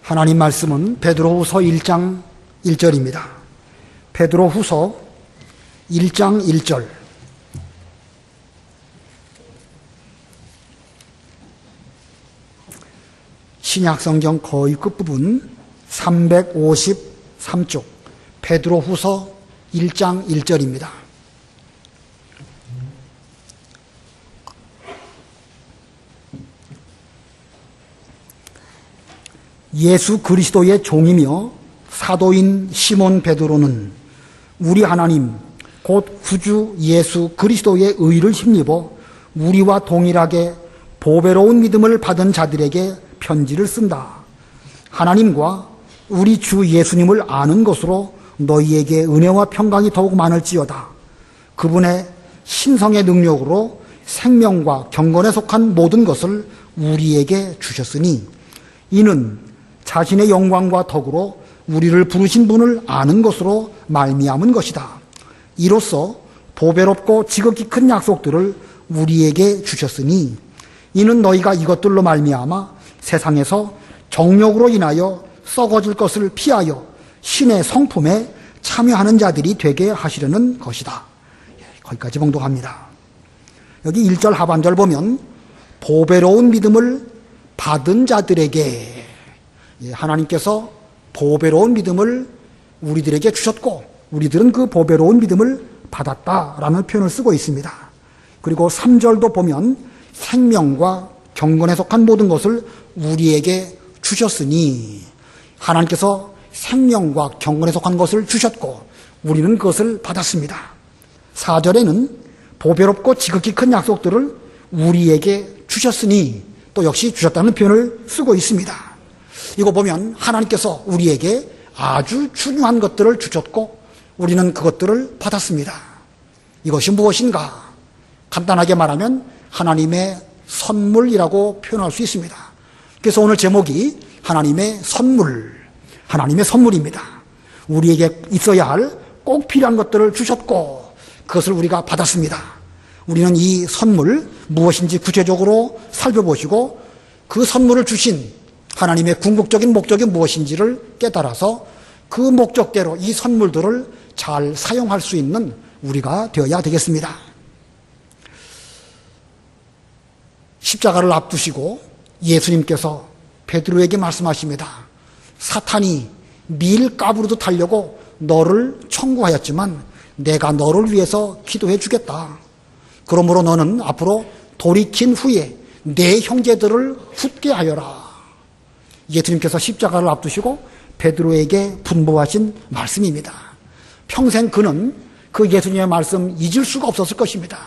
하나님 말씀은 베드로후서 1장 1절입니다. 베드로후서 1장 1절. 신약성경 거의 끝부분 353쪽 베드로후서 1장 1절입니다. 예수 그리스도의 종이며 사도인 시몬 베드로는 우리 하나님 곧 구주 예수 그리스도의 의를 힘입어 우리와 동일하게 보배로운 믿음을 받은 자들에게 편지를 쓴다. 하나님과 우리 주 예수님을 아는 것으로 너희에게 은혜와 평강이 더욱 많을지어다. 그분의 신성의 능력으로 생명과 경건에 속한 모든 것을 우리에게 주셨으니 이는 자신의 영광과 덕으로 우리를 부르신 분을 아는 것으로 말미암은 것이다. 이로써 보배롭고 지극히 큰 약속들을 우리에게 주셨으니 이는 너희가 이것들로 말미암아 세상에서 정욕으로 인하여 썩어질 것을 피하여 신의 성품에 참여하는 자들이 되게 하시려는 것이다. 거기까지 봉독합니다. 여기 1절 하반절 보면 보배로운 믿음을 받은 자들에게, 하나님께서 보배로운 믿음을 우리들에게 주셨고 우리들은 그 보배로운 믿음을 받았다라는 표현을 쓰고 있습니다. 그리고 3절도 보면 생명과 경건에 속한 모든 것을 우리에게 주셨으니, 하나님께서 생명과 경건에 속한 것을 주셨고 우리는 그것을 받았습니다. 4절에는 보배롭고 지극히 큰 약속들을 우리에게 주셨으니 또 역시 주셨다는 표현을 쓰고 있습니다. 이거 보면 하나님께서 우리에게 아주 중요한 것들을 주셨고 우리는 그것들을 받았습니다. 이것이 무엇인가? 간단하게 말하면 하나님의 선물이라고 표현할 수 있습니다. 그래서 오늘 제목이 하나님의 선물, 하나님의 선물입니다. 우리에게 있어야 할 꼭 필요한 것들을 주셨고 그것을 우리가 받았습니다. 우리는 이 선물 무엇인지 구체적으로 살펴보시고 그 선물을 주신 하나님의 궁극적인 목적이 무엇인지를 깨달아서 그 목적대로 이 선물들을 잘 사용할 수 있는 우리가 되어야 되겠습니다. 십자가를 앞두시고 예수님께서 베드로에게 말씀하십니다. 사탄이 밀가부로도 달려고 너를 청구하였지만 내가 너를 위해서 기도해 주겠다. 그러므로 너는 앞으로 돌이킨 후에 내 형제들을 굳게 하여라. 예수님께서 십자가를 앞두시고 베드로에게 분부하신 말씀입니다. 평생 그는 그 예수님의 말씀 잊을 수가 없었을 것입니다.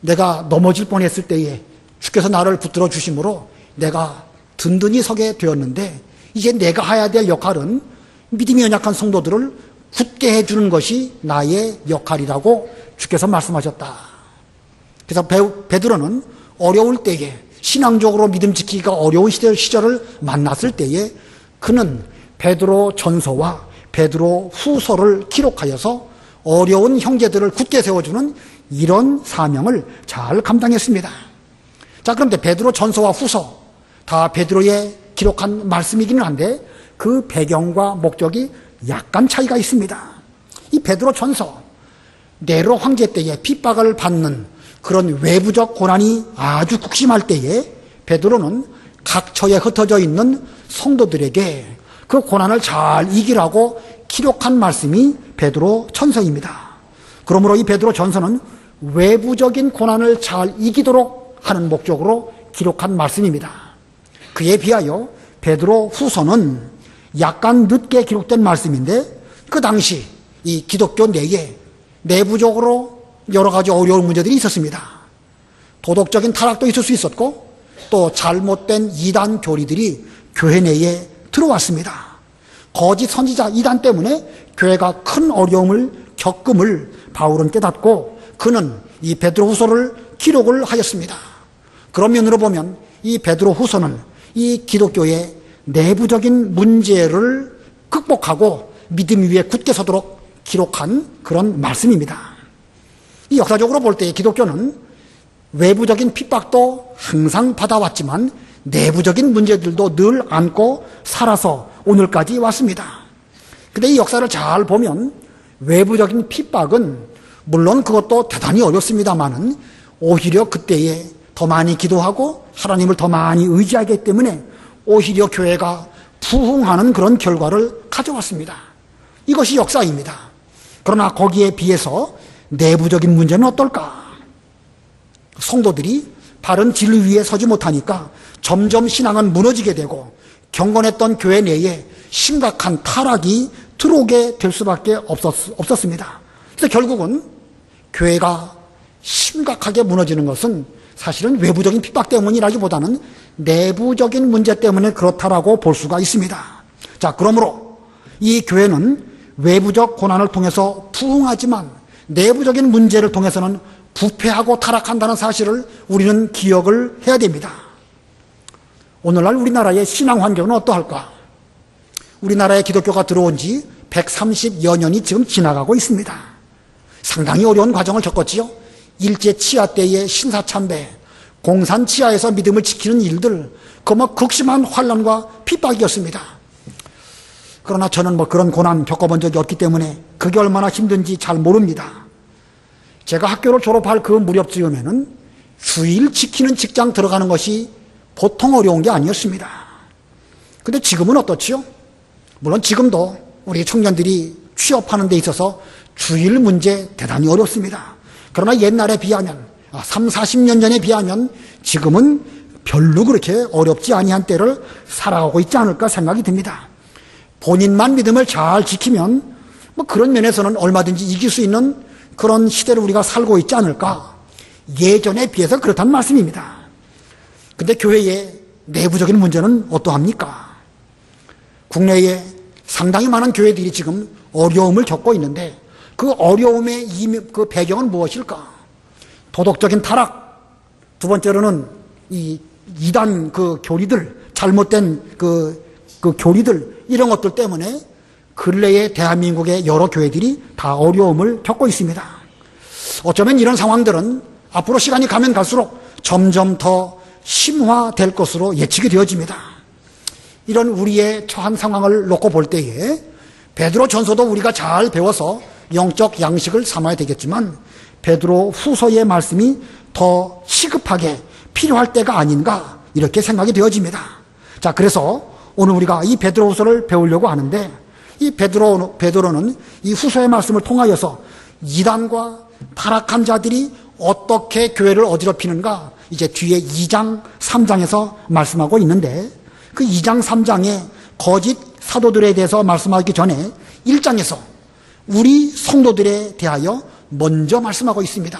내가 넘어질 뻔했을 때에 주께서 나를 붙들어 주심으로 내가 든든히 서게 되었는데 이제 내가 해야 될 역할은 믿음이 연약한 성도들을 굳게 해주는 것이 나의 역할이라고 주께서 말씀하셨다. 그래서 베드로는 어려울 때에 신앙적으로 믿음 지키기가 어려운 시절을 만났을 때에 그는 베드로 전서와 베드로 후서를 기록하여서 어려운 형제들을 굳게 세워주는 이런 사명을 잘 감당했습니다. 자, 그런데 베드로 전서와 후서 다 베드로의 기록한 말씀이기는 한데 그 배경과 목적이 약간 차이가 있습니다. 이 베드로 전서, 네로 황제 때에 핍박을 받는 그런 외부적 고난이 아주 극심할 때에 베드로는 각처에 흩어져 있는 성도들에게 그 고난을 잘 이기라고 기록한 말씀이 베드로 전서입니다. 그러므로 이 베드로 전서는 외부적인 고난을 잘 이기도록 하는 목적으로 기록한 말씀입니다. 그에 비하여 베드로 후서는 약간 늦게 기록된 말씀인데 그 당시 이 기독교 내에 내부적으로 여러 가지 어려운 문제들이 있었습니다. 도덕적인 타락도 있을 수 있었고 또 잘못된 이단 교리들이 교회 내에 들어왔습니다. 거짓 선지자 이단 때문에 교회가 큰 어려움을 겪음을 바울은 깨닫고 그는 이 베드로후서를 기록을 하였습니다. 그런 면으로 보면 이 베드로후서는 이 기독교의 내부적인 문제를 극복하고 믿음 위에 굳게 서도록 기록한 그런 말씀입니다. 이 역사적으로 볼 때 기독교는 외부적인 핍박도 항상 받아왔지만 내부적인 문제들도 늘 안고 살아서 오늘까지 왔습니다. 근데 이 역사를 잘 보면 외부적인 핍박은 물론 그것도 대단히 어렵습니다만은 오히려 그때에 더 많이 기도하고 하나님을 더 많이 의지하기 때문에 오히려 교회가 부흥하는 그런 결과를 가져왔습니다. 이것이 역사입니다. 그러나 거기에 비해서 내부적인 문제는 어떨까? 성도들이 바른 진리 위에 서지 못하니까 점점 신앙은 무너지게 되고 경건했던 교회 내에 심각한 타락이 들어오게 될 수밖에 없었습니다. 그래서 결국은 교회가 심각하게 무너지는 것은 사실은 외부적인 핍박 때문이라기보다는 내부적인 문제 때문에 그렇다라고 볼 수가 있습니다. 자, 그러므로 이 교회는 외부적 고난을 통해서 부흥하지만 내부적인 문제를 통해서는 부패하고 타락한다는 사실을 우리는 기억을 해야 됩니다. 오늘날 우리나라의 신앙 환경은 어떠할까? 우리나라에 기독교가 들어온 지 130여 년이 지금 지나가고 있습니다. 상당히 어려운 과정을 겪었지요. 일제 치하 때의 신사참배, 공산 치하에서 믿음을 지키는 일들, 그 극심한 환난과 핍박이었습니다. 그러나 저는 그런 고난 겪어본 적이 없기 때문에 그게 얼마나 힘든지 잘 모릅니다. 제가 학교를 졸업할 그 무렵쯤에는 주일 지키는 직장 들어가는 것이 보통 어려운 게 아니었습니다. 근데 지금은 어떻지요? 물론 지금도 우리 청년들이 취업하는 데 있어서 주일 문제 대단히 어렵습니다. 그러나 옛날에 비하면 3, 40년 전에 비하면 지금은 별로 그렇게 어렵지 아니한 때를 살아가고 있지 않을까 생각이 듭니다. 본인만 믿음을 잘 지키면 그런 면에서는 얼마든지 이길 수 있는 그런 시대를 우리가 살고 있지 않을까. 예전에 비해서 그렇다는 말씀입니다. 근데 교회의 내부적인 문제는 어떠합니까? 국내에 상당히 많은 교회들이 지금 어려움을 겪고 있는데 그 어려움의 그 배경은 무엇일까? 도덕적인 타락, 두 번째로는 이 이단 그 교리들, 잘못된 그 교리들, 이런 것들 때문에 근래에 대한민국의 여러 교회들이 다 어려움을 겪고 있습니다. 어쩌면 이런 상황들은 앞으로 시간이 가면 갈수록 점점 더 심화될 것으로 예측이 되어집니다. 이런 우리의 처한 상황을 놓고 볼 때에 베드로 전서도 우리가 잘 배워서 영적 양식을 삼아야 되겠지만 베드로 후서의 말씀이 더 시급하게 필요할 때가 아닌가 이렇게 생각이 되어집니다. 자, 그래서 오늘 우리가 이 베드로 후서를 배우려고 하는데 이 베드로는 이 후서의 말씀을 통하여서 이단과 타락한 자들이 어떻게 교회를 어지럽히는가 이제 뒤에 2장, 3장에서 말씀하고 있는데 그 2장, 3장에 거짓 사도들에 대해서 말씀하기 전에 1장에서 우리 성도들에 대하여 먼저 말씀하고 있습니다.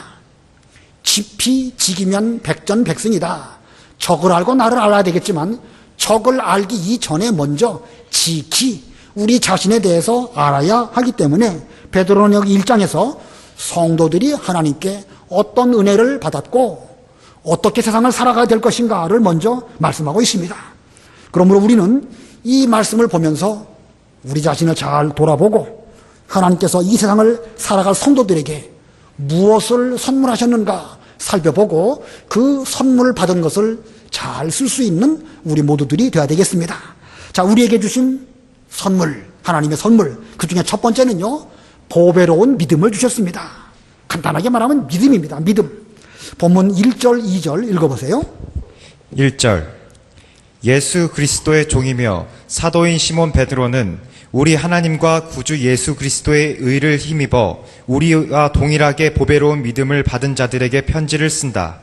지피 지기면 백전백승이다. 적을 알고 나를 알아야 되겠지만 적을 알기 이전에 먼저 지키 우리 자신에 대해서 알아야 하기 때문에 베드로는 여기 1장에서 성도들이 하나님께 어떤 은혜를 받았고 어떻게 세상을 살아가야 될 것인가를 먼저 말씀하고 있습니다. 그러므로 우리는 이 말씀을 보면서 우리 자신을 잘 돌아보고 하나님께서 이 세상을 살아갈 성도들에게 무엇을 선물하셨는가 살펴보고 그 선물 받은 것을 잘 쓸 수 있는 우리 모두들이 되어야 되겠습니다. 자, 우리에게 주신 선물, 하나님의 선물, 그 중에 첫 번째는요, 보배로운 믿음을 주셨습니다. 간단하게 말하면 믿음입니다. 믿음. 본문 1절, 2절 읽어보세요. 1절. 예수 그리스도의 종이며 사도인 시몬 베드로는 우리 하나님과 구주 예수 그리스도의 의를 힘입어 우리와 동일하게 보배로운 믿음을 받은 자들에게 편지를 쓴다.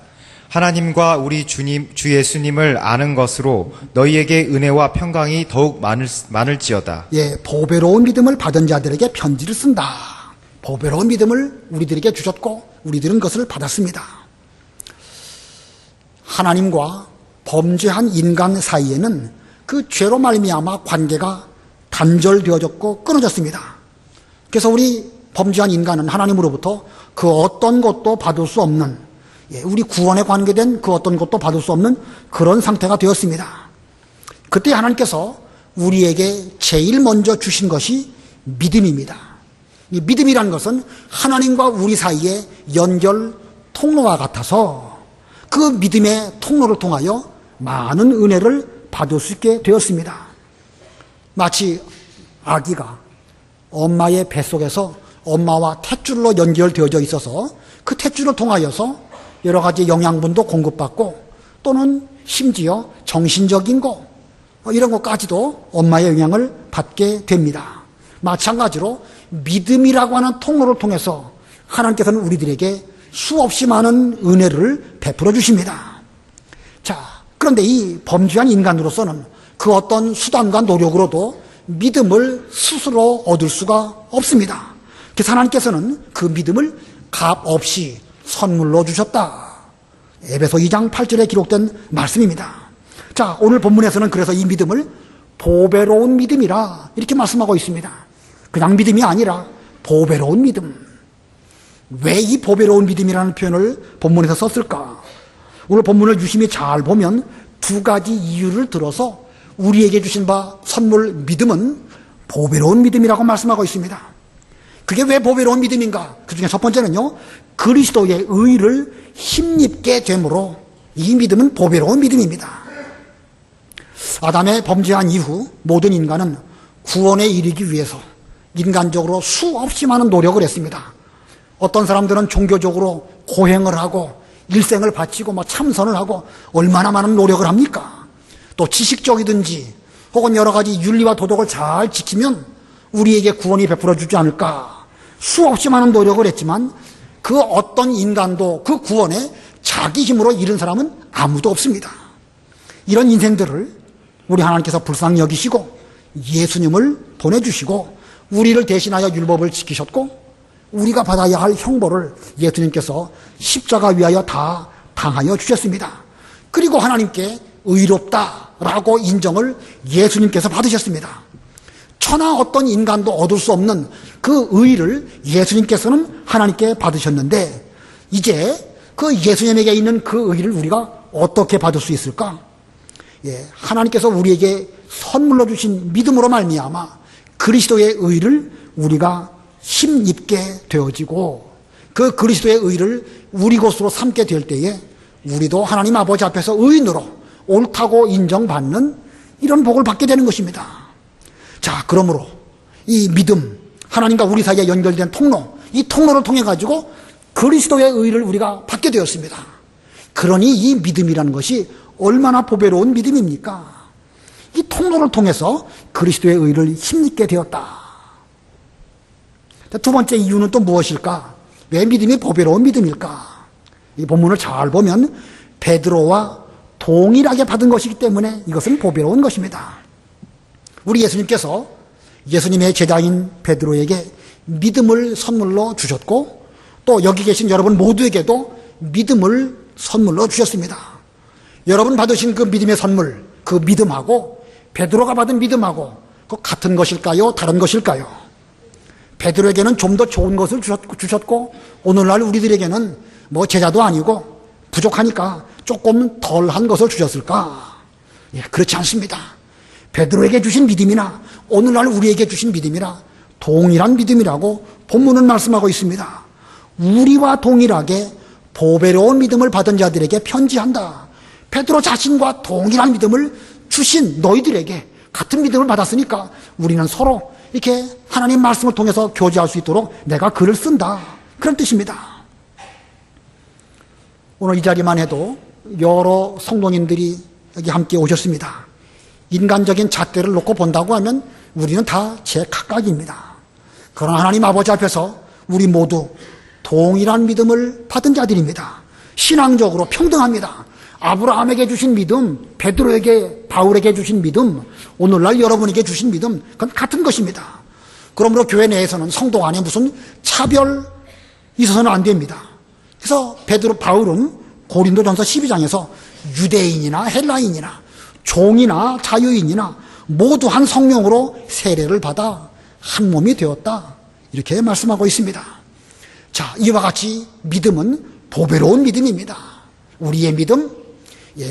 하나님과 우리 주 예수님을 아는 것으로 너희에게 은혜와 평강이 더욱 많을지어다. 예, 보배로운 믿음을 받은 자들에게 편지를 쓴다. 보배로운 믿음을 우리들에게 주셨고 우리들은 그것을 받았습니다. 하나님과 범죄한 인간 사이에는 그 죄로 말미암아 관계가 단절되어졌고 끊어졌습니다. 그래서 우리 범죄한 인간은 하나님으로부터 그 어떤 것도 받을 수 없는, 우리 구원에 관계된 그 어떤 것도 받을 수 없는 그런 상태가 되었습니다. 그때 하나님께서 우리에게 제일 먼저 주신 것이 믿음입니다. 이 믿음이라는 것은 하나님과 우리 사이의 연결 통로와 같아서 그 믿음의 통로를 통하여 많은 은혜를 받을 수 있게 되었습니다. 마치 아기가 엄마의 뱃속에서 엄마와 탯줄로 연결되어져 있어서 그 탯줄을 통하여서 여러 가지 영양분도 공급받고 또는 심지어 정신적인 거 이런 것까지도 엄마의 영향을 받게 됩니다. 마찬가지로 믿음이라고 하는 통로를 통해서 하나님께서는 우리들에게 수없이 많은 은혜를 베풀어 주십니다. 자, 그런데 이 범죄한 인간으로서는 그 어떤 수단과 노력으로도 믿음을 스스로 얻을 수가 없습니다. 그래서 하나님께서는 그 믿음을 값 없이 선물로 주셨다. 에베소 2장 8절에 기록된 말씀입니다. 자, 오늘 본문에서는 그래서 이 믿음을 보배로운 믿음이라 이렇게 말씀하고 있습니다. 그냥 믿음이 아니라 보배로운 믿음. 왜 이 보배로운 믿음이라는 표현을 본문에서 썼을까? 오늘 본문을 유심히 잘 보면 두 가지 이유를 들어서 우리에게 주신 바 선물 믿음은 보배로운 믿음이라고 말씀하고 있습니다. 그게 왜 보배로운 믿음인가? 그 중에 첫 번째는요, 그리스도의 의를 힘입게 되므로 이 믿음은 보배로운 믿음입니다. 아담의 범죄한 이후 모든 인간은 구원에 이르기 위해서 인간적으로 수없이 많은 노력을 했습니다. 어떤 사람들은 종교적으로 고행을 하고 일생을 바치고 참선을 하고 얼마나 많은 노력을 합니까? 또 지식적이든지 혹은 여러 가지 윤리와 도덕을 잘 지키면 우리에게 구원이 베풀어 주지 않을까? 수없이 많은 노력을 했지만 그 어떤 인간도 그 구원에 자기 힘으로 이른 사람은 아무도 없습니다. 이런 인생들을 우리 하나님께서 불쌍히 여기시고 예수님을 보내주시고 우리를 대신하여 율법을 지키셨고 우리가 받아야 할 형벌을 예수님께서 십자가 위하여 다 당하여 주셨습니다. 그리고 하나님께 의롭다라고 인정을 예수님께서 받으셨습니다. 천하 어떤 인간도 얻을 수 없는 그 의를 예수님께서는 하나님께 받으셨는데 이제 그 예수님에게 있는 그 의를 우리가 어떻게 받을 수 있을까? 하나님께서 우리에게 선물로 주신 믿음으로 말미암아 그리스도의 의를 우리가 힘입게 되어지고 그 그리스도의 의를 우리 것으로 삼게 될 때에 우리도 하나님 아버지 앞에서 의인으로 옳다고 인정받는 이런 복을 받게 되는 것입니다. 자, 그러므로 이 믿음, 하나님과 우리 사이에 연결된 통로, 이 통로를 통해 가지고 그리스도의 의를 우리가 받게 되었습니다. 그러니 이 믿음이라는 것이 얼마나 보배로운 믿음입니까? 이 통로를 통해서 그리스도의 의를 힘입게 되었다. 두 번째 이유는 또 무엇일까? 왜 믿음이 보배로운 믿음일까? 이 본문을 잘 보면 베드로와 동일하게 받은 것이기 때문에 이것은 보배로운 것입니다. 우리 예수님께서 예수님의 제자인 베드로에게 믿음을 선물로 주셨고 또 여기 계신 여러분 모두에게도 믿음을 선물로 주셨습니다. 여러분 받으신 그 믿음의 선물, 그 믿음하고 베드로가 받은 믿음하고 그 같은 것일까요? 다른 것일까요? 베드로에게는 좀 더 좋은 것을 주셨고 오늘날 우리들에게는 제자도 아니고 부족하니까 조금 덜한 것을 주셨을까? 그렇지 않습니다. 베드로에게 주신 믿음이나 오늘날 우리에게 주신 믿음이나 동일한 믿음이라고 본문은 말씀하고 있습니다. 우리와 동일하게 보배로운 믿음을 받은 자들에게 편지한다. 베드로 자신과 동일한 믿음을 주신 너희들에게 같은 믿음을 받았으니까 우리는 서로 이렇게 하나님 말씀을 통해서 교제할 수 있도록 내가 글을 쓴다. 그런 뜻입니다. 오늘 이 자리만 해도 여러 성도님들이 여기 함께 오셨습니다. 인간적인 잣대를 놓고 본다고 하면 우리는 다 제각각입니다. 그러나 하나님 아버지 앞에서 우리 모두 동일한 믿음을 받은 자들입니다. 신앙적으로 평등합니다. 아브라함에게 주신 믿음, 베드로에게, 바울에게 주신 믿음, 오늘날 여러분에게 주신 믿음, 그건 같은 것입니다. 그러므로 교회 내에서는 성도 안에 무슨 차별 있어서는 안 됩니다. 그래서 바울은 고린도전서 12장에서 유대인이나 헬라인이나 종이나 자유인이나 모두 한 성령으로 세례를 받아 한 몸이 되었다. 이렇게 말씀하고 있습니다. 자, 이와 같이 믿음은 보배로운 믿음입니다. 우리의 믿음,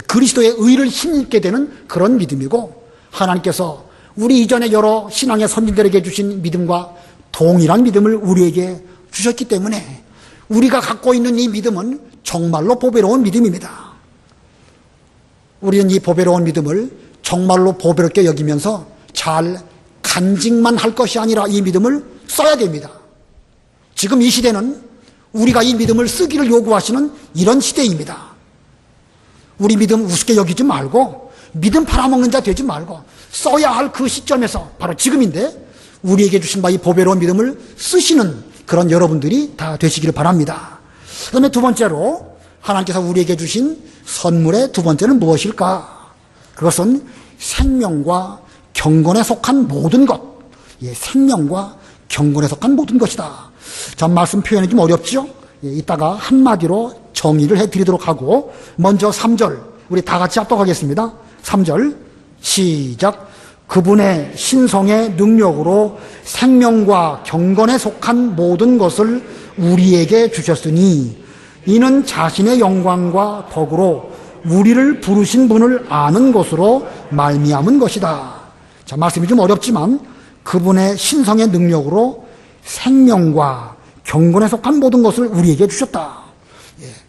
그리스도의 의를 힘입게 되는 그런 믿음이고 하나님께서 우리 이전에 여러 신앙의 선진들에게 주신 믿음과 동일한 믿음을 우리에게 주셨기 때문에 우리가 갖고 있는 이 믿음은 정말로 보배로운 믿음입니다. 우리는 이 보배로운 믿음을 정말로 보배롭게 여기면서 잘 간직만 할 것이 아니라 이 믿음을 써야 됩니다. 지금 이 시대는 우리가 이 믿음을 쓰기를 요구하시는 이런 시대입니다. 우리 믿음 우습게 여기지 말고 믿음 팔아먹는 자 되지 말고 써야 할 그 시점에서 바로 지금인데 우리에게 주신 바 이 보배로운 믿음을 쓰시는 그런 여러분들이 다 되시기를 바랍니다. 그 다음에 두 번째로 하나님께서 우리에게 주신 선물의 두 번째는 무엇일까? 그것은 생명과 경건에 속한 모든 것. 생명과 경건에 속한 모든 것이다. 자, 말씀 표현이 좀 어렵죠? 이따가 한마디로 정의를 해드리도록 하고 먼저 3절 우리 다 같이 합독하겠습니다. 3절 시작. 그분의 신성의 능력으로 생명과 경건에 속한 모든 것을 우리에게 주셨으니 이는 자신의 영광과 덕으로 우리를 부르신 분을 아는 것으로 말미암은 것이다. 자, 말씀이 좀 어렵지만 그분의 신성의 능력으로 생명과 경건에 속한 모든 것을 우리에게 주셨다.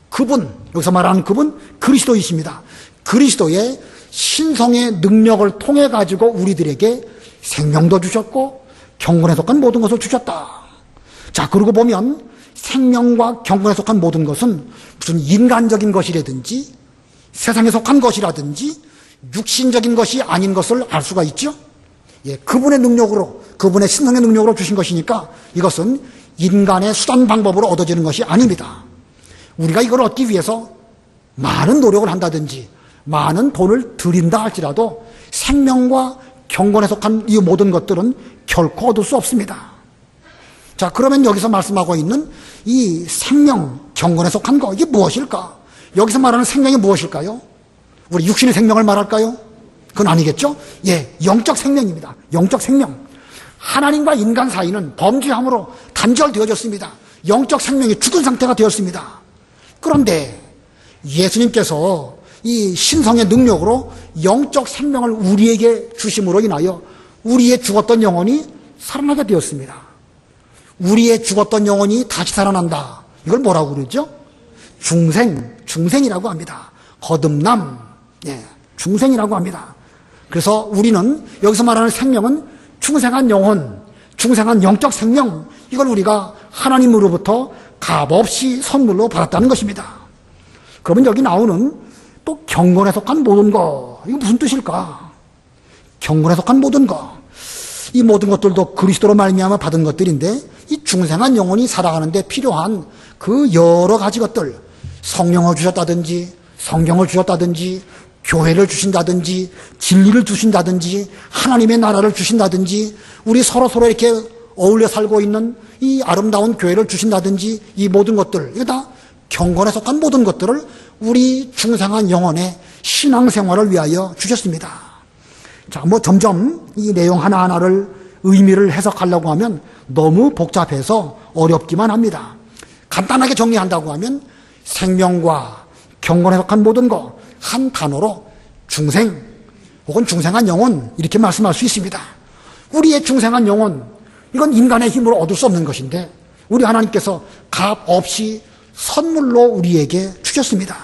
그분, 여기서 말하는 그분 그리스도이십니다. 그리스도의 신성의 능력을 통해 가지고 우리들에게 생명도 주셨고 경건에 속한 모든 것을 주셨다. 자, 그러고 보면 생명과 경건에 속한 모든 것은 무슨 인간적인 것이라든지 세상에 속한 것이라든지 육신적인 것이 아닌 것을 알 수가 있죠. 그분의 능력으로, 그분의 신성의 능력으로 주신 것이니까 이것은 인간의 수단 방법으로 얻어지는 것이 아닙니다. 우리가 이걸 얻기 위해서 많은 노력을 한다든지 많은 돈을 들인다 할지라도 생명과 경건에 속한 이 모든 것들은 결코 얻을 수 없습니다. 자, 그러면 여기서 말씀하고 있는 이 생명, 경건에 속한 거, 이게 무엇일까? 여기서 말하는 생명이 무엇일까요? 우리 육신의 생명을 말할까요? 그건 아니겠죠? 영적 생명입니다. 영적 생명. 하나님과 인간 사이는 범죄함으로 단절되어졌습니다. 영적 생명이 죽은 상태가 되었습니다. 그런데 예수님께서 이 신성의 능력으로 영적 생명을 우리에게 주심으로 인하여 우리의 죽었던 영혼이 살아나게 되었습니다. 우리의 죽었던 영혼이 다시 살아난다. 이걸 뭐라고 그러죠? 중생이라고 합니다. 거듭남, 중생이라고 합니다. 그래서 우리는 여기서 말하는 생명은 중생한 영혼, 중생한 영적 생명, 이걸 우리가 하나님으로부터 값없이 선물로 받았다는 것입니다. 그러면 여기 나오는 또 경건에 속한 모든 것, 이거 무슨 뜻일까? 경건에 속한 모든 것, 이 모든 것들도 그리스도로 말미암아 받은 것들인데 이 중생한 영혼이 살아가는데 필요한 그 여러 가지 것들, 성령을 주셨다든지 성경을 주셨다든지 교회를 주신다든지 진리를 주신다든지 하나님의 나라를 주신다든지 우리 서로 이렇게 어울려 살고 있는 이 아름다운 교회를 주신다든지 이 모든 것들, 이거 다 경건에 속한 모든 것들을 우리 중생한 영혼의 신앙생활을 위하여 주셨습니다. 자, 점점 이 내용 하나하나를 의미를 해석하려고 하면 너무 복잡해서 어렵기만 합니다. 간단하게 정리한다고 하면 생명과 경건에 속한 모든 것, 한 단어로 중생 혹은 중생한 영혼 이렇게 말씀할 수 있습니다. 우리의 중생한 영혼, 이건 인간의 힘으로 얻을 수 없는 것인데 우리 하나님께서 값 없이 선물로 우리에게 주셨습니다.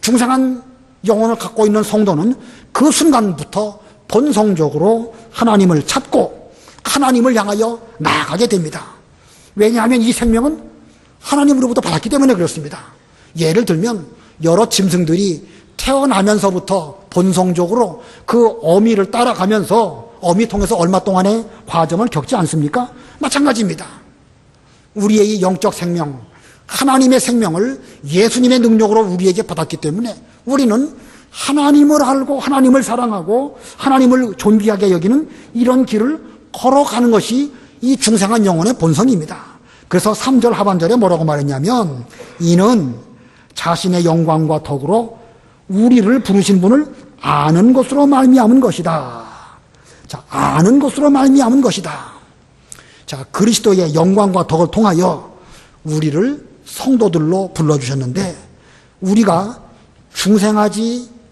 중생한 영혼을 갖고 있는 성도는 그 순간부터 본성적으로 하나님을 찾고 하나님을 향하여 나아가게 됩니다. 왜냐하면 이 생명은 하나님으로부터 받았기 때문에 그렇습니다. 예를 들면 여러 짐승들이 태어나면서부터 본성적으로 그 어미를 따라가면서 어미 통해서 얼마 동안의 과정을 겪지 않습니까? 마찬가지입니다. 우리의 이 영적 생명, 하나님의 생명을 예수님의 능력으로 우리에게 받았기 때문에 우리는 하나님을 알고 하나님을 사랑하고 하나님을 존귀하게 여기는 이런 길을 걸어가는 것이 이 중생한 영혼의 본성입니다. 그래서 3절 하반절에 뭐라고 말했냐면 이는 자신의 영광과 덕으로 우리를 부르신 분을 아는 것으로 말미암은 것이다. 자, 아는 것으로 말미암은 것이다. 자, 그리스도의 영광과 덕을 통하여 우리를 성도들로 불러주셨는데 우리가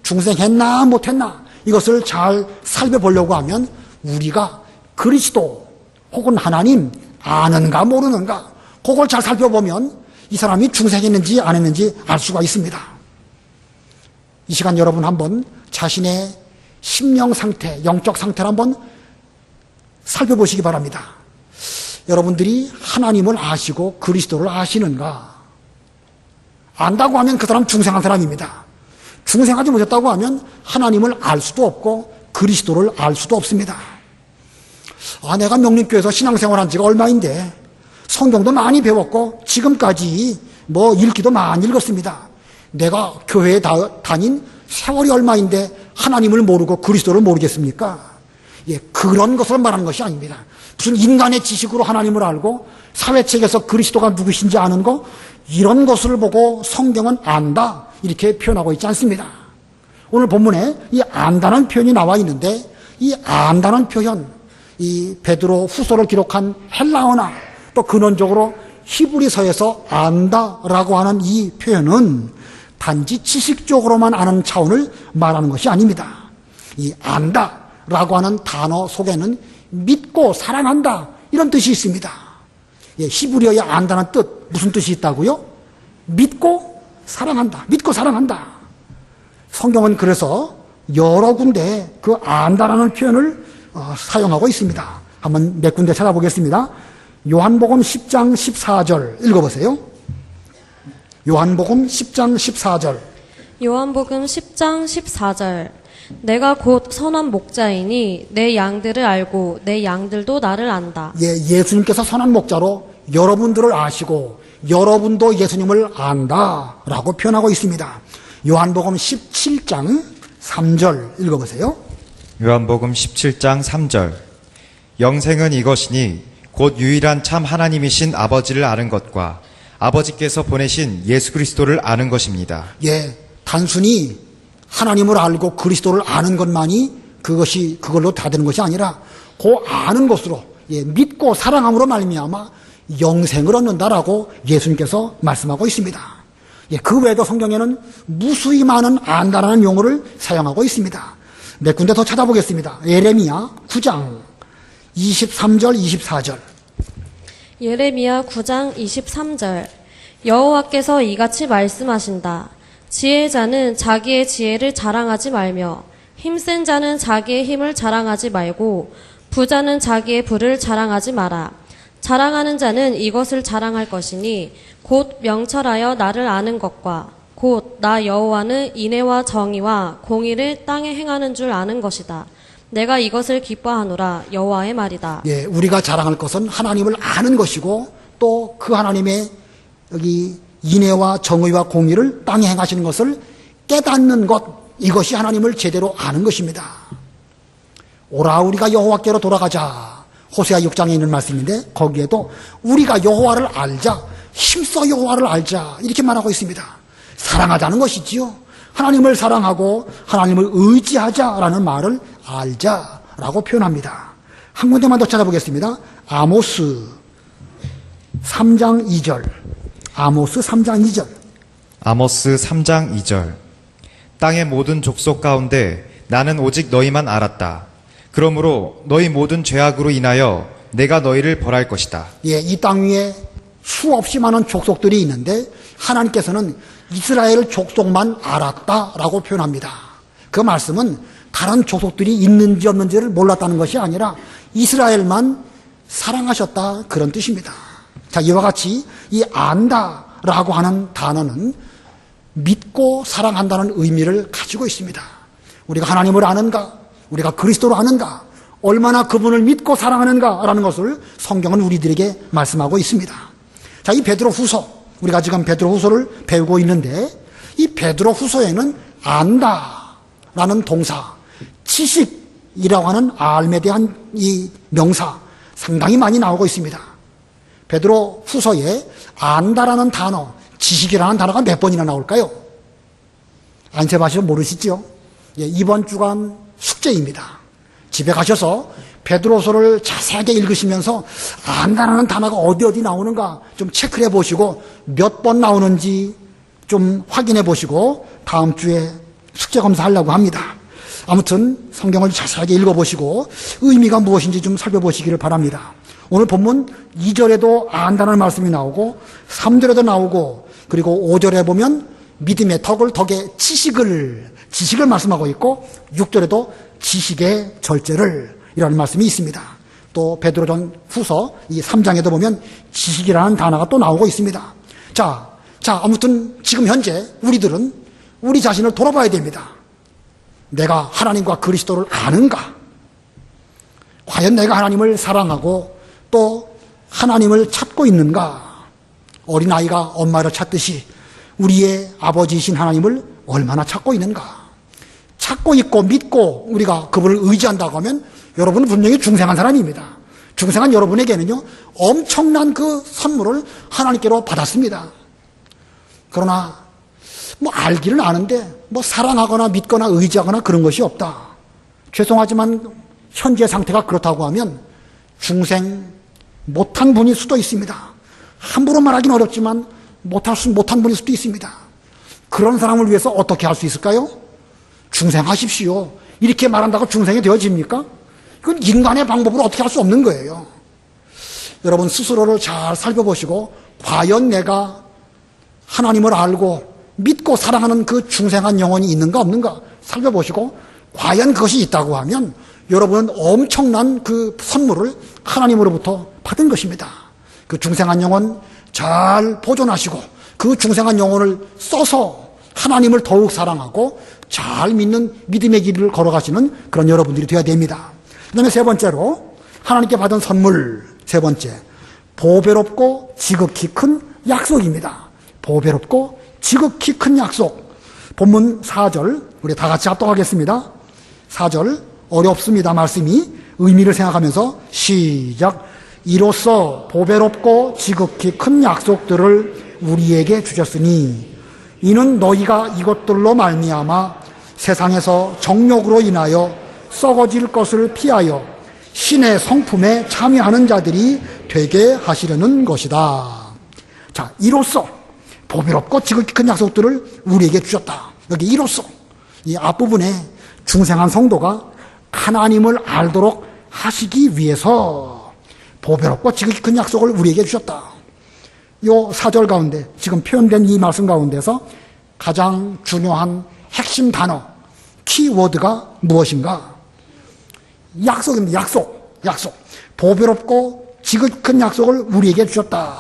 중생했나 못했나 이것을 잘 살펴보려고 하면 우리가 그리스도 혹은 하나님 아는가 모르는가 그걸 잘 살펴보면 이 사람이 중생했는지 안 했는지 알 수가 있습니다. 이 시간 여러분 한번 자신의 심령 상태, 영적 상태를 한번 살펴보시기 바랍니다. 여러분들이 하나님을 아시고 그리스도를 아시는가? 안다고 하면 그 사람 중생한 사람입니다. 중생하지 못했다고 하면 하나님을 알 수도 없고 그리스도를 알 수도 없습니다. 내가 명림교회에서 신앙생활한 지가 얼마인데 성경도 많이 배웠고 지금까지 읽기도 많이 읽었습니다. 내가 교회에 다닌 세월이 얼마인데 하나님을 모르고 그리스도를 모르겠습니까? 그런 것을 말하는 것이 아닙니다. 무슨 인간의 지식으로 하나님을 알고 사회책에서 그리스도가 누구신지 아는 거, 이런 것을 보고 성경은 안다 이렇게 표현하고 있지 않습니다. 오늘 본문에 이 안다는 표현이 나와 있는데, 이 안다는 표현, 이 베드로 후서를 기록한 헬라어나 또 근원적으로 히브리서에서 안다라고 하는 이 표현은 단지 지식적으로만 아는 차원을 말하는 것이 아닙니다. 이 안다라고 하는 단어 속에는 믿고 사랑한다 이런 뜻이 있습니다. 히브리어의 안다는 뜻, 무슨 뜻이 있다고요? 믿고 사랑한다. 믿고 사랑한다. 성경은 그래서 여러 군데 그 안다라는 표현을 사용하고 있습니다. 한번 몇 군데 찾아보겠습니다. 요한복음 10장 14절 읽어보세요. 요한복음 10장 14절. 요한복음 10장 14절. 내가 곧 선한 목자이니 내 양들을 알고 내 양들도 나를 안다. 예수님께서 선한 목자로 여러분들을 아시고 여러분도 예수님을 안다라고 표현하고 있습니다. 요한복음 17장 3절 읽어보세요. 요한복음 17장 3절. 영생은 이것이니 곧 유일한 참 하나님이신 아버지를 아는 것과 아버지께서 보내신 예수 그리스도를 아는 것입니다. 단순히 하나님을 알고 그리스도를 아는 것만이 그걸로 다 되는 것이 아니라 그 아는 것으로 믿고 사랑함으로 말미암아 영생을 얻는다라고 예수님께서 말씀하고 있습니다. 그 외에도 성경에는 무수히 많은 안다라는 용어를 사용하고 있습니다. 몇 군데 더 찾아보겠습니다. 예레미야 9장 23절 24절. 예레미야 9장 23절. 여호와께서 이같이 말씀하신다. 지혜자는 자기의 지혜를 자랑하지 말며 힘센 자는 자기의 힘을 자랑하지 말고 부자는 자기의 부를 자랑하지 마라. 자랑하는 자는 이것을 자랑할 것이니 곧 명철하여 나를 아는 것과 곧 나 여호와는 인애와 정의와 공의를 땅에 행하는 줄 아는 것이다. 내가 이것을 기뻐하노라. 여호와의 말이다. 우리가 자랑할 것은 하나님을 아는 것이고 또 그 하나님의 여기 인애와 정의와 공의를 땅에 행하시는 것을 깨닫는 것, 이것이 하나님을 제대로 아는 것입니다. 오라 우리가 여호와께로 돌아가자. 호세아 6장에 있는 말씀인데 거기에도 우리가 여호와를 알자, 힘써 여호와를 알자 이렇게 말하고 있습니다. 사랑하자는 것이지요. 하나님을 사랑하고 하나님을 의지하자라는 말을 알자라고 표현합니다. 한 군데만 더 찾아보겠습니다. 아모스 3장 2절. 아모스 3장 2절. 아모스 3장 2절. 땅의 모든 족속 가운데 나는 오직 너희만 알았다. 그러므로 너희 모든 죄악으로 인하여 내가 너희를 벌할 것이다. 이 땅 위에 수없이 많은 족속들이 있는데 하나님께서는 이스라엘 족속만 알았다라고 표현합니다. 그 말씀은 다른 족속들이 있는지 없는지를 몰랐다는 것이 아니라 이스라엘만 사랑하셨다 그런 뜻입니다. 자, 이와 같이 이 안다라고 하는 단어는 믿고 사랑한다는 의미를 가지고 있습니다. 우리가 하나님을 아는가? 우리가 그리스도를 아는가? 얼마나 그분을 믿고 사랑하는가라는 것을 성경은 우리들에게 말씀하고 있습니다. 자, 이 베드로 후서, 우리가 지금 베드로 후서를 배우고 있는데 이 베드로 후서에는 안다라는 동사, 지식이라고 하는 알에 대한 이 명사 상당히 많이 나오고 있습니다. 베드로 후서에 안다라는 단어, 지식이라는 단어가 몇 번이나 나올까요? 안 세봐서 모르시죠? 이번 주간 숙제입니다. 집에 가셔서 베드로서를 자세하게 읽으시면서 안다라는 단어가 어디 나오는가 좀 체크해 보시고 몇 번 나오는지 좀 확인해 보시고 다음 주에 숙제 검사하려고 합니다. 아무튼 성경을 자세하게 읽어보시고 의미가 무엇인지 좀 살펴보시기를 바랍니다. 오늘 본문 2절에도 안다는 말씀이 나오고 3절에도 나오고 그리고 5절에 보면 믿음의 덕에 지식을 지식을 말씀하고 있고 6절에도 지식의 절제를 이라는 말씀이 있습니다. 또 베드로전 후서 이 3장에도 보면 지식이라는 단어가 또 나오고 있습니다. 자, 아무튼 지금 현재 우리들은 우리 자신을 돌아봐야 됩니다. 내가 하나님과 그리스도를 아는가? 과연 내가 하나님을 사랑하고 또 하나님을 찾고 있는가? 어린아이가 엄마를 찾듯이 우리의 아버지이신 하나님을 얼마나 찾고 있는가? 찾고 있고 믿고 우리가 그분을 의지한다고 하면 여러분은 분명히 중생한 사람입니다. 중생한 여러분에게는요, 엄청난 그 선물을 하나님께로 받았습니다. 그러나 알기는 아는데 사랑하거나 믿거나 의지하거나 그런 것이 없다. 죄송하지만 현재 상태가 그렇다고 하면 중생 못한 분일 수도 있습니다. 함부로 말하기는 어렵지만 못한 분일 수도 있습니다. 그런 사람을 위해서 어떻게 할 수 있을까요? 중생하십시오. 이렇게 말한다고 중생이 되어집니까? 그건 인간의 방법으로 어떻게 할 수 없는 거예요. 여러분 스스로를 잘 살펴보시고 과연 내가 하나님을 알고 믿고 사랑하는 그 중생한 영혼이 있는가 없는가 살펴보시고 과연 그것이 있다고 하면 여러분은 엄청난 그 선물을 하나님으로부터 받은 것입니다. 그 중생한 영혼 잘 보존하시고 그 중생한 영혼을 써서 하나님을 더욱 사랑하고 잘 믿는 믿음의 길을 걸어가시는 그런 여러분들이 되어야 됩니다. 그 다음에 세 번째로 하나님께 받은 선물 세 번째, 보배롭고 지극히 큰 약속입니다. 보배롭고 지극히 큰 약속. 본문 4절 우리 다 같이 합독하겠습니다. 4절 어렵습니다. 말씀이 의미를 생각하면서 시작. 이로써 보배롭고 지극히 큰 약속들을 우리에게 주셨으니 이는 너희가 이것들로 말미암아 세상에서 정욕으로 인하여 썩어질 것을 피하여 신의 성품에 참여하는 자들이 되게 하시려는 것이다. 자, 이로써 보배롭고 지극히 큰 약속들을 우리에게 주셨다. 여기 이로써 이 앞부분에 중생한 성도가 하나님을 알도록 하시기 위해서 보배롭고 지극히 큰 약속을 우리에게 주셨다. 요 4절 가운데 지금 표현된 이 말씀 가운데서 가장 중요한 핵심 단어 키워드가 무엇인가? 약속입니다. 약속. 보배롭고 지극히 큰 약속을 우리에게 주셨다.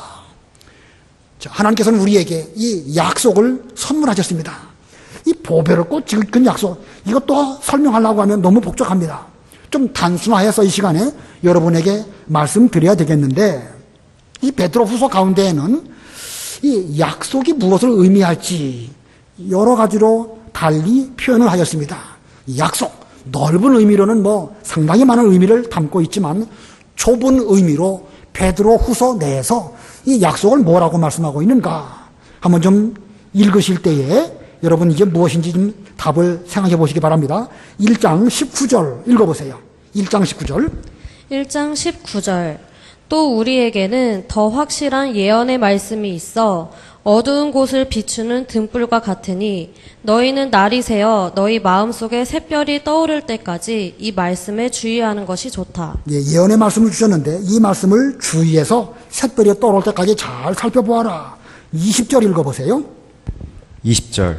자, 하나님께서는 우리에게 이 약속을 선물하셨습니다. 이 보배롭고 지극히 큰 약속, 이것도 설명하려고 하면 너무 복잡합니다. 좀 단순화해서 이 시간에 여러분에게 말씀드려야 되겠는데, 이 베드로 후서 가운데에는 이 약속이 무엇을 의미할지 여러 가지로 달리 표현을 하였습니다. 이 약속, 넓은 의미로는 상당히 많은 의미를 담고 있지만 좁은 의미로 베드로 후서 내에서 이 약속을 뭐라고 말씀하고 있는가 한번 좀 읽으실 때에 여러분 이게 무엇인지 좀 답을 생각해 보시기 바랍니다. 1장 19절 읽어보세요. 1장 19절. 1장 19절. 또 우리에게는 더 확실한 예언의 말씀이 있어 어두운 곳을 비추는 등불과 같으니 너희는 날이 새어 너희 마음속에 샛별이 떠오를 때까지 이 말씀에 주의하는 것이 좋다. 예언의 말씀을 주셨는데 이 말씀을 주의해서 샛별이 떠오를 때까지 잘 살펴보아라. 20절 읽어보세요. 20절.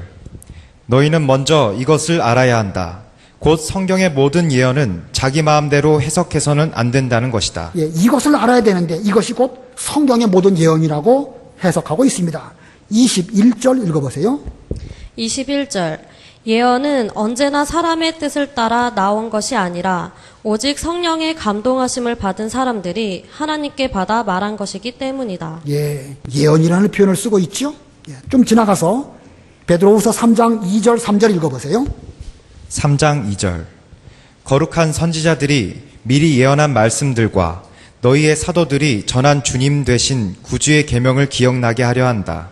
너희는 먼저 이것을 알아야 한다. 곧 성경의 모든 예언은 자기 마음대로 해석해서는 안 된다는 것이다. 이것을 알아야 되는데 이것이 곧 성경의 모든 예언이라고 해석하고 있습니다. 21절 읽어보세요. 21절. 예언은 언제나 사람의 뜻을 따라 나온 것이 아니라 오직 성령의 감동하심을 받은 사람들이 하나님께 받아 말한 것이기 때문이다. 예언이라는 표현을 쓰고 있죠. 좀 지나가서 베드로후서 3장 2절 3절 읽어보세요. 3장 2절. 거룩한 선지자들이 미리 예언한 말씀들과 너희의 사도들이 전한 주님 되신 구주의 계명을 기억나게 하려 한다.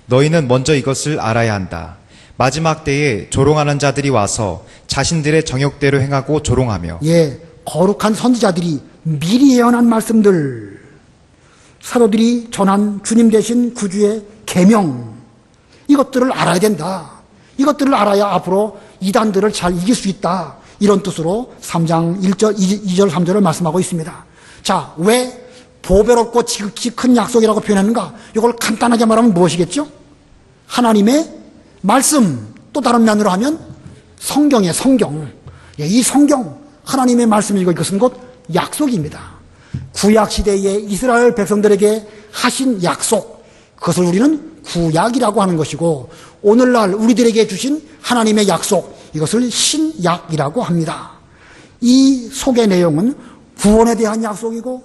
너희는 먼저 이것을 알아야 한다. 마지막 때에 조롱하는 자들이 와서 자신들의 정욕대로 행하고 조롱하며. 거룩한 선지자들이 미리 예언한 말씀들, 사도들이 전한 주님 되신 구주의 계명, 이것들을 알아야 된다. 이것들을 알아야 앞으로 이단들을 잘 이길 수 있다. 이런 뜻으로 3장 1절, 2절, 3절을 말씀하고 있습니다. 자, 왜 보배롭고 지극히 큰 약속이라고 표현하는가? 이걸 간단하게 말하면 무엇이겠죠? 하나님의 말씀, 또 다른 면으로 하면 성경의 성경. 이 성경, 하나님의 말씀이고 이것은 곧 약속입니다. 구약시대의 이스라엘 백성들에게 하신 약속, 그것을 우리는 구약이라고 하는 것이고, 오늘날 우리들에게 주신 하나님의 약속, 이것을 신약이라고 합니다. 이 속의 내용은 구원에 대한 약속이고,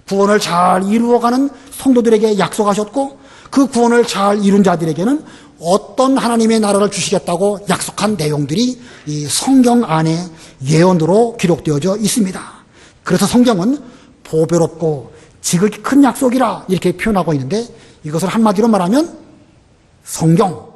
구원을 잘 이루어가는 성도들에게 약속하셨고, 그 구원을 잘 이룬 자들에게는 어떤 하나님의 나라를 주시겠다고 약속한 내용들이 이 성경 안에 예언으로 기록되어져 있습니다. 그래서 성경은 보배롭고 지극히 큰 약속이라 이렇게 표현하고 있는데, 이것을 한마디로 말하면 성경,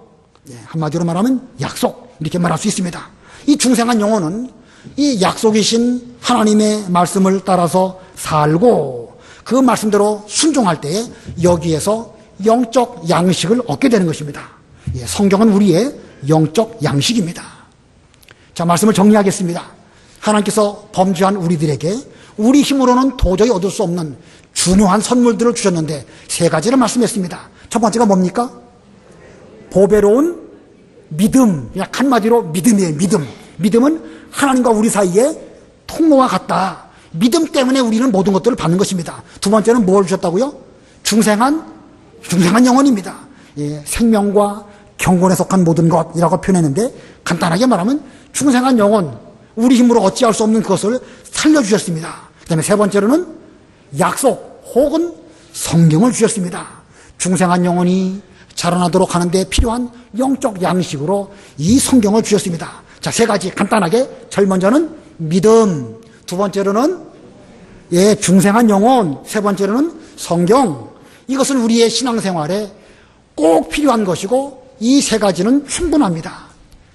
한마디로 말하면 약속, 이렇게 말할 수 있습니다. 이 중생한 영혼은 이 약속이신 하나님의 말씀을 따라서 살고 그 말씀대로 순종할 때에 여기에서 영적 양식을 얻게 되는 것입니다. 성경은 우리의 영적 양식입니다. 자, 말씀을 정리하겠습니다. 하나님께서 범죄한 우리들에게 우리 힘으로는 도저히 얻을 수 없는 중요한 선물들을 주셨는데 세 가지를 말씀했습니다. 첫 번째가 뭡니까? 보배로운 믿음. 그냥 한마디로 믿음이에요. 믿음. 믿음은 하나님과 우리 사이에 통로와 같다. 믿음 때문에 우리는 모든 것들을 받는 것입니다. 두 번째는 뭘 주셨다고요? 중생한 영혼입니다. 생명과 경건에 속한 모든 것이라고 표현했는데, 간단하게 말하면 중생한 영혼, 우리 힘으로 어찌할 수 없는 그것을 살려주셨습니다. 그 다음에 세 번째로는 약속 혹은 성경을 주셨습니다. 중생한 영혼이 자라나도록 하는데 필요한 영적 양식으로 이 성경을 주셨습니다. 자, 세 가지 간단하게, 제일 먼저는 믿음, 두 번째로는 중생한 영혼, 세 번째로는 성경. 이것은 우리의 신앙생활에 꼭 필요한 것이고 이 세 가지는 충분합니다.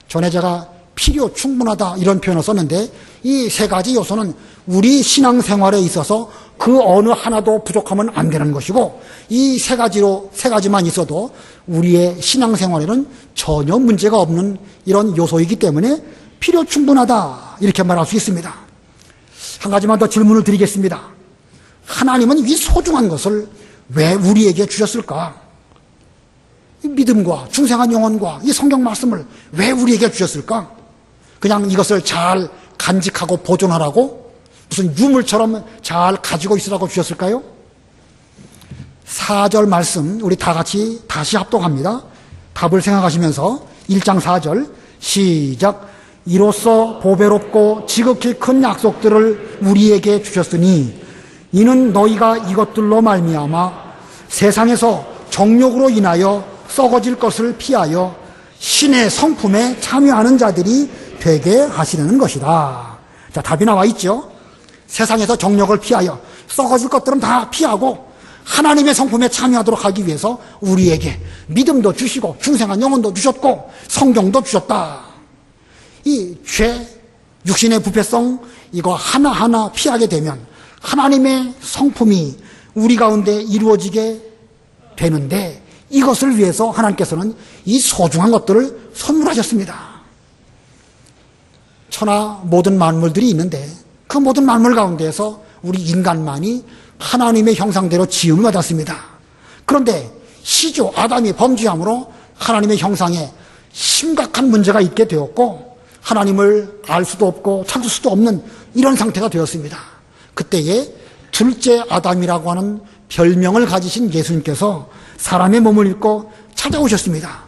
전에 제가 필요 충분하다 이런 표현을 썼는데, 이 세 가지 요소는 우리 신앙생활에 있어서 그 어느 하나도 부족하면 안 되는 것이고, 이 세 가지만 있어도 우리의 신앙생활에는 전혀 문제가 없는 이런 요소이기 때문에 필요 충분하다 이렇게 말할 수 있습니다. 한 가지만 더 질문을 드리겠습니다. 하나님은 이 소중한 것을 왜 우리에게 주셨을까? 이 믿음과 중생한 영혼과 이 성경 말씀을 왜 우리에게 주셨을까? 그냥 이것을 잘 간직하고 보존하라고, 무슨 유물처럼 잘 가지고 있으라고 주셨을까요? 4절 말씀 우리 다 같이 다시 합독합니다. 답을 생각하시면서 1장 4절 시작. 이로써 보배롭고 지극히 큰 약속들을 우리에게 주셨으니 이는 너희가 이것들로 말미암아 세상에서 정욕으로 인하여 썩어질 것을 피하여 신의 성품에 참여하는 자들이 되게 하시려는 것이다. 자, 답이 나와 있죠. 세상에서 정욕을 피하여 썩어질 것들은 다 피하고 하나님의 성품에 참여하도록 하기 위해서 우리에게 믿음도 주시고 중생한 영혼도 주셨고 성경도 주셨다. 이 죄, 육신의 부패성 이거 하나하나 피하게 되면 하나님의 성품이 우리 가운데 이루어지게 되는데, 이것을 위해서 하나님께서는 이 소중한 것들을 선물하셨습니다. 천하 모든 만물들이 있는데 그 모든 만물 가운데에서 우리 인간만이 하나님의 형상대로 지음을 받았습니다. 그런데 시조 아담이 범죄함으로 하나님의 형상에 심각한 문제가 있게 되었고 하나님을 알 수도 없고 찾을 수도 없는 이런 상태가 되었습니다. 그때에 둘째 아담이라고 하는 별명을 가지신 예수님께서 사람의 몸을 입고 찾아오셨습니다.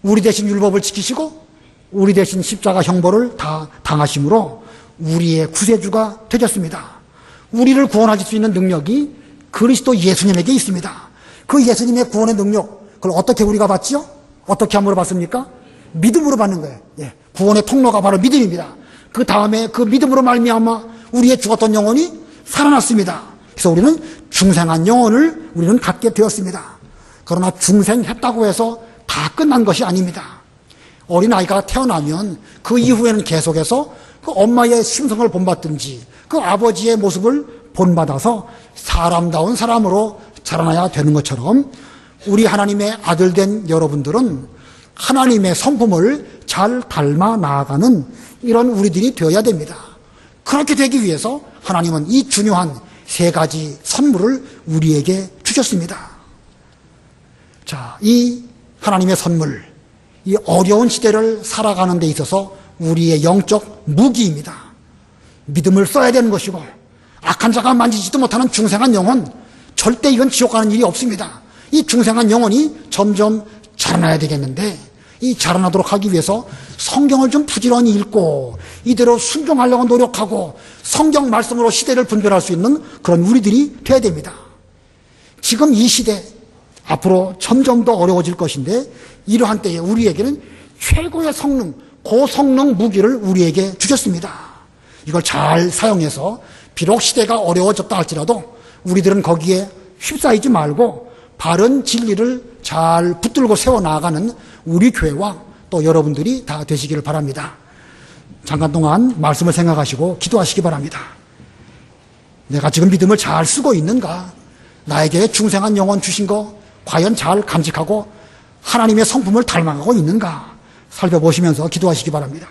우리 대신 율법을 지키시고 우리 대신 십자가 형벌을 다 당하심으로 우리의 구세주가 되셨습니다. 우리를 구원하실 수 있는 능력이 그리스도 예수님에게 있습니다. 그 예수님의 구원의 능력, 그걸 어떻게 우리가 받지요? 어떻게 함으로 받습니까? 믿음으로 받는 거예요. 구원의 통로가 바로 믿음입니다. 그 다음에 그 믿음으로 말미암아 우리의 죽었던 영혼이 살아났습니다. 그래서 우리는 중생한 영혼을 우리는 갖게 되었습니다. 그러나 중생했다고 해서 다 끝난 것이 아닙니다. 어린아이가 태어나면 그 이후에는 계속해서 그 엄마의 심성을 본받든지 그 아버지의 모습을 본받아서 사람다운 사람으로 자라나야 되는 것처럼 우리 하나님의 아들 된 여러분들은 하나님의 성품을 잘 닮아 나아가는 이런 우리들이 되어야 됩니다. 그렇게 되기 위해서 하나님은 이 중요한 세 가지 선물을 우리에게 주셨습니다. 자, 이 하나님의 선물, 이 어려운 시대를 살아가는 데 있어서 우리의 영적 무기입니다. 믿음을 써야 되는 것이고 악한 자가 만지지도 못하는 중생한 영혼, 절대 이건 지옥 가는 일이 없습니다. 이 중생한 영혼이 점점 자라나야 되겠는데 이 자라나도록 하기 위해서 성경을 좀 부지런히 읽고 이대로 순종하려고 노력하고 성경 말씀으로 시대를 분별할 수 있는 그런 우리들이 돼야 됩니다. 지금 이 시대 앞으로 점점 더 어려워질 것인데 이러한 때에 우리에게는 최고의 성능, 고성능 무기를 우리에게 주셨습니다. 이걸 잘 사용해서 비록 시대가 어려워졌다 할지라도 우리들은 거기에 휩싸이지 말고 바른 진리를 잘 붙들고 세워나가는 우리 교회와 또 여러분들이 다 되시기를 바랍니다. 잠깐 동안 말씀을 생각하시고 기도하시기 바랍니다. 내가 지금 믿음을 잘 쓰고 있는가? 나에게 중생한 영혼 주신 거 과연 잘 감직하고 하나님의 성품을 닮아가고 있는가? 살펴보시면서 기도하시기 바랍니다.